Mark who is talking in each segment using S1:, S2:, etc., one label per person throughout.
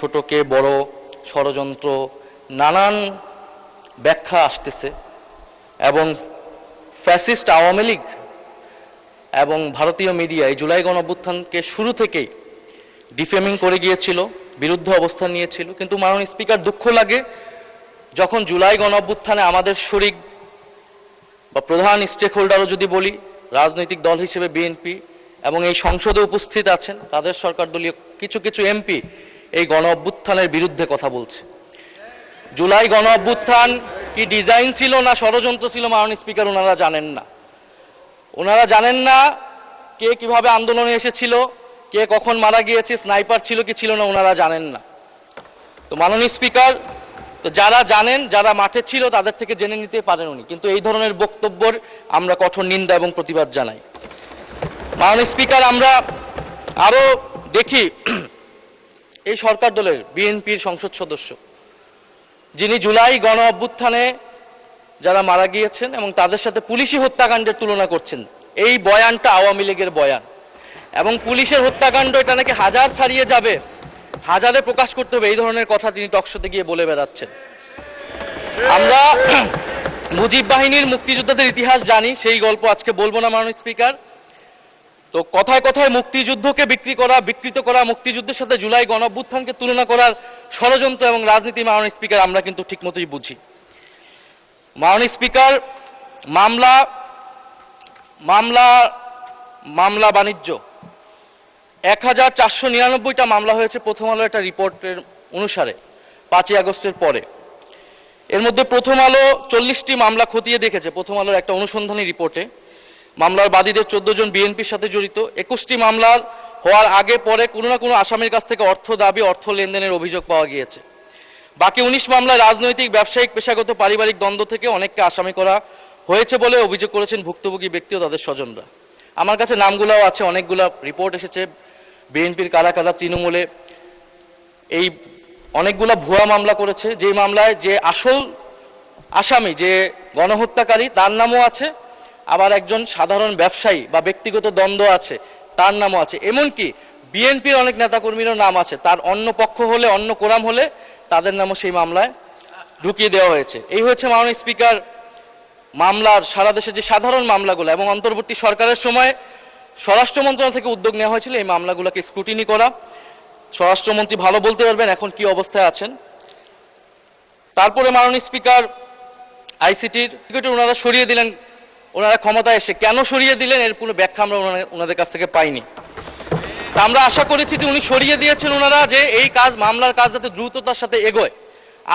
S1: ছোট কে বড়, ষড়যন্ত্র, নানান ব্যাখ্যা আসতেছে এবং ফ্যাসিস্ট আওয়ামী লীগ এবং ভারতীয় মিডিয়া এই জুলাই গণঅভ্যুত্থানকে শুরু থেকেই ডিফেমিং করে গিয়েছিল, বিরুদ্ধে অবস্থান নিয়েছিল। কিন্তু মাননীয় স্পিকার, দুঃখ লাগে যখন জুলাই গণঅভ্যুত্থানে আমাদের শরিক বা প্রধান স্টেক হোল্ডারও যদি বলি, রাজনৈতিক দল হিসেবে বিএনপি এবং এই সংসদে উপস্থিত আছেন তাদের সরকার দলীয় কিছু কিছু এমপি এই গণঅভ্যুত্থানের বিরুদ্ধে কথা বলছে। জুলাই গণঅভ্যুত্থান কি ডিজাইন ছিল না ষড়যন্ত্র ছিল মাননীয় স্পিকার ওনারা জানেন না। ওনারা জানেন না কে কিভাবে আন্দোলনে এসেছিল, কে কখন মারা গিয়েছে, স্নাইপার ছিল কি ছিল না ওনারা জানেন না। তো মাননীয় স্পিকার, তো যারা জানেন, যারা মাঠে ছিল তাদের থেকে জেনে নিতে পারেন উনি, কিন্তু এই ধরনের বক্তব্যের আমরা কঠোর নিন্দা এবং প্রতিবাদ জানাই। মাননীয় স্পিকার, আমরা আরো দেখি এই সরকার দলের বিএনপির সংসদ সদস্য যিনি জুলাই গণ অভ্যুত্থানে যারা মারা গিয়েছেন এবং তাদের সাথে পুলিশি হত্যাকাণ্ডের তুলনা করছেন। এই বয়ানটা আওয়ামী লীগের বয়ান এবং পুলিশের হত্যাকাণ্ড এটা নাকি হাজার ছাড়িয়ে যাবে, হাজারে প্রকাশ করতে হবে, এই ধরনের কথা তিনি টকশোতে গিয়ে বলে বেড়াচ্ছেন। আমরা মুজিব বাহিনীর মুক্তিযোদ্ধাদের ইতিহাস জানি, সেই গল্প আজকে বলবো না মাননীয় স্পিকার। তো কথায় কথায় মুক্তিযুদ্ধকে বিকৃত করা, মুক্তিযুদ্ধের সাথে জুলাই গণঅভ্যুত্থানকে তুলনা করার ষড়যন্ত্র এবং রাজনীতি মাননীয় স্পিকার আমরা কিন্তু ঠিকমতোই বুঝি। মাননীয় স্পিকার, মামলা বাণিজ্য 1499টা মামলা হয়েছে প্রথম আলো একটা রিপোর্টের অনুসারে 5ই আগস্টের পরে। এর মধ্যে প্রথম আলো 40টি মামলা খতিয়ে দেখেছে। প্রথম আলোর একটা অনুসন্ধানী রিপোর্টে মামলার বাদীদের 14 জন বিএনপির সাথে জড়িত। 21টি মামলার হওয়ার আগে পরে কোনো না কোনো আসামির কাছ থেকে অর্থ দাবি, অর্থ লেনদেনের অভিযোগ পাওয়া গিয়েছে। বাকি 19 মামলায় রাজনৈতিক, ব্যবসায়িক, পেশাগত, পারিবারিক দ্বন্দ্ব থেকে অনেককে আসামি করা হয়েছে বলে অভিযোগ করেছেন ভুক্তভোগী ব্যক্তি ও তাদের স্বজনরা। আমার কাছে নামগুলোও আছে, অনেকগুলো রিপোর্ট এসেছে বিএনপির কারা কারা তৃণমূলে এই অনেকগুলা ভুয়া মামলা করেছে, যে মামলায় যে আসল আসামি, যে গণহত্যাকারী তার নামও আছে, আবার একজন সাধারণ ব্যবসায়ী বা ব্যক্তিগত দ্বন্দ্ব আছে তার নামও আছে। এমনকি বিএনপির অনেক নেতাকর্মীরও নাম আছে, তার অন্য পক্ষ হলে, অন্য কোরাম হলে তাদের নামও সেই মামলায় ঢুকিয়ে দেওয়া হয়েছে। এই হচ্ছে মাননীয় স্পিকার মামলার সারা দেশে যে সাধারণ মামলাগুলো, এবং অন্তর্বর্তী সরকারের সময় স্বরাষ্ট্র মন্ত্রণালয় থেকে উদ্যোগ নেওয়া হয়েছিল এই মামলাগুলোকে স্ক্রুটিনি করা। স্বরাষ্ট্রমন্ত্রী ভালো বলতে পারবেন এখন কি অবস্থায় আছেন। তারপরে মাননীয় স্পিকার আইসিটির ওনারা সরিয়ে দিলেন, ওনারা ক্ষমতায় এসে কেন সরিয়ে দিলেন এর কোনো ব্যাখ্যা আমরা ওনাদের কাছ থেকে পাইনি। তা আমরা আশা করেছি যে উনি সরিয়ে দিয়েছেন ওনারা, যে এই কাজ, মামলার কাজ যাতে দ্রুততার সাথে এগোয়,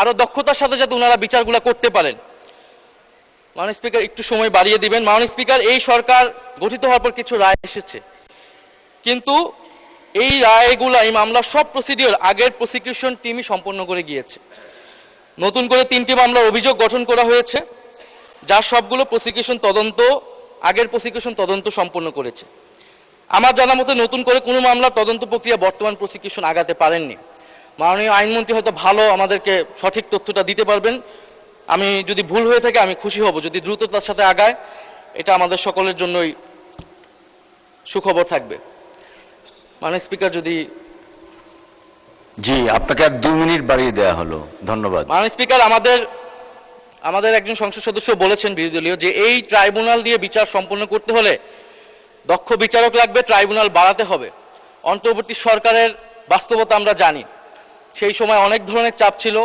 S1: আরো দক্ষতার সাথে যাতে ওনারা বিচারগুলো করতে পারেন। মাননীয় স্পিকার একটু সময় বাড়িয়ে দিবেন। মাননীয় স্পিকার, এই সরকার গঠিত হওয়ার পর কিছু রায় এসেছে, কিন্তু এই রায়গুলা, এই মামলার সব প্রসিডিওর আগের প্রসিকিউশন টিমই সম্পন্ন করে গিয়েছে। নতুন করে 3টি মামলার অভিযোগ গঠন করা হয়েছে, যার সবগুলো প্রসিকিউশন তদন্ত, আগের প্রসিকিউশন তদন্ত সম্পন্ন করেছে। আমার জানা মতে নতুন করে কোনো মামলার তদন্ত প্রক্রিয়া বর্তমান প্রসিকিউশন আগাতে পারেননি। মাননীয় আইনমন্ত্রী হয়তো ভালো আমাদেরকে সঠিক তথ্যটা দিতে পারবেন। আমি যদি ভুল হয়ে থাকে আমি খুশি হব, যদি দ্রুততার সাথে আগায় এটা আমাদের সকলের জন্যই সুখবর থাকবে। মাননীয় স্পিকার, যদি
S2: জি, আপনাকে আর 2 মিনিট বাড়িয়ে দেওয়া হলো, ধন্যবাদ।
S1: মাননীয় স্পিকার, আমাদের একজন সংসদ সদস্য বলেছেন বিরোধী দলীয়, যে এই ট্রাইব্যুনাল দিয়ে বিচার সম্পন্ন করতে হলে দক্ষ বিচারক লাগবে, ট্রাইব্যুনাল বাড়াতে হবে। অন্তর্বর্তী সরকারের বাস্তবতা আমরা জানি, সেই সময় অনেক ধরনের চাপ ছিল,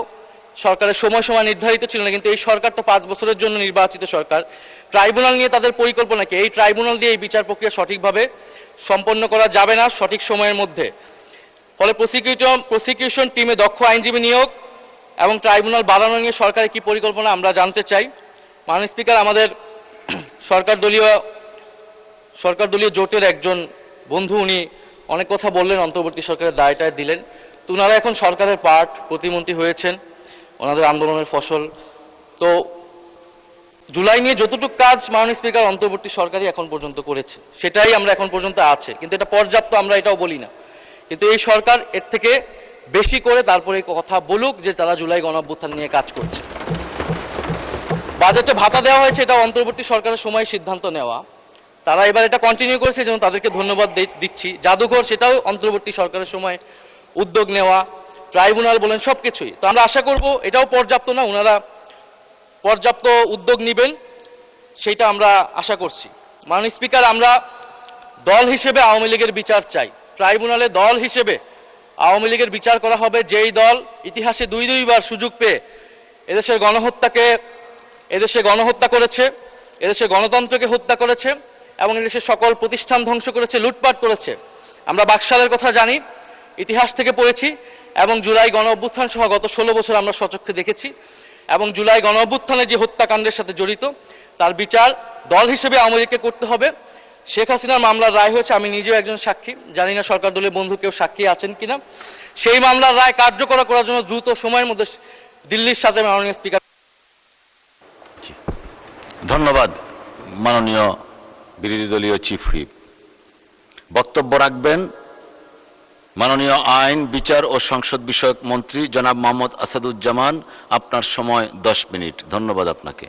S1: সরকারের সময় নির্ধারিত ছিল না, কিন্তু এই সরকার তো 5 বছরের জন্য নির্বাচিত সরকার। ট্রাইব্যুনাল নিয়ে তাদের পরিকল্পনা কি? এই ট্রাইব্যুনাল দিয়ে এই বিচার প্রক্রিয়া সঠিকভাবে সম্পন্ন করা যাবে না সঠিক সময়ের মধ্যে। ফলে প্রসিকিউশন টিমে দক্ষ আইনজীবী নিয়োগ এবং ট্রাইব্যুনাল বাড়ানো নিয়ে সরকারের কি পরিকল্পনা আমরা জানতে চাই। মাননীয় স্পিকার, আমাদের সরকার দলীয় জোটের একজন বন্ধু, উনি অনেক কথা বললেন, অন্তর্বর্তী সরকারের দায়টায় দিলেন। তো ওনারা এখন সরকারের পার্ট, প্রতিমন্ত্রী হয়েছেন, ওনাদের আন্দোলনের ফসল। তো জুলাই নিয়ে যতটুকু কাজ মাননীয় স্পিকার অন্তর্বর্তী সরকারই এখন পর্যন্ত করেছে, সেটাই আমরা এখন পর্যন্ত আছে, কিন্তু এটা পর্যাপ্ত আমরা এটাও বলি না। কিন্তু এই সরকার এর থেকে বেশি করে তারপরে কথা বলুক যে তারা জুলাই গণঅভ্যুত্থান নিয়ে কাজ করছে। বাজেটে ভাতা দেওয়া হয়েছে, এটা অন্তর্বর্তী সরকারের সময় সিদ্ধান্ত নেওয়া, তারা এবার এটা কন্টিনিউ করেছে, যেন তাদেরকে ধন্যবাদ দিচ্ছি। জাদুঘর, সেটাও অন্তর্বর্তী সরকারের সময় উদ্যোগ নেওয়া। ট্রাইব্যুনাল বলেন সব কিছুই। তো আমরা আশা করব এটাও পর্যাপ্ত না, ওনারা পর্যাপ্ত উদ্যোগ নেবেন, সেটা আমরা আশা করছি। মাননীয় স্পিকার, আমরা দল হিসেবে আওয়ামী লীগের বিচার চাই। ট্রাইব্যুনালে দল হিসেবে আওয়ামী লীগের বিচার করা হবে, যেই দল ইতিহাসে দুইবার সুযোগ পেয়ে এদেশের গণহত্যা করেছে, এদেশের গণতন্ত্রকে হত্যা করেছে এবং এদেশের সকল প্রতিষ্ঠান ধ্বংস করেছে, লুটপাট করেছে। আমরা বাকশালের কথা জানি, ইতিহাস থেকে পড়েছি, এবং জুলাই গণ অভ্যুত্থান সহ গত 16 বছর আমরা সচক্ষে দেখেছি। এবং জুলাই গণ অভ্যুত্থানের যে হত্যাকাণ্ডের সাথে জড়িত, তার বিচার দল হিসেবে আওয়ামী লীগকে করতে হবে। শেখ হাসিনার মামলার রায় হয়েছে, আমি নিজেও একজন সাক্ষী, জানি না সরকার দলীয় বন্ধু কেউ সাক্ষী আছেন কিনা। সেই মামলার রায় কার্যকর করার জন্য দ্রুত সময়ের মধ্যে দিল্লির সাথে মাননীয় স্পিকার।
S2: ধন্যবাদ মাননীয় বিরোধী দলীয় চিফ হুইপ। বক্তব্য রাখবেন মাননীয় আইন, বিচার ও সংসদ বিষয়ক মন্ত্রী জনাব মোহাম্মদ আসাদুজ্জামান। আপনার সময় 10 মিনিট। ধন্যবাদ আপনাকে।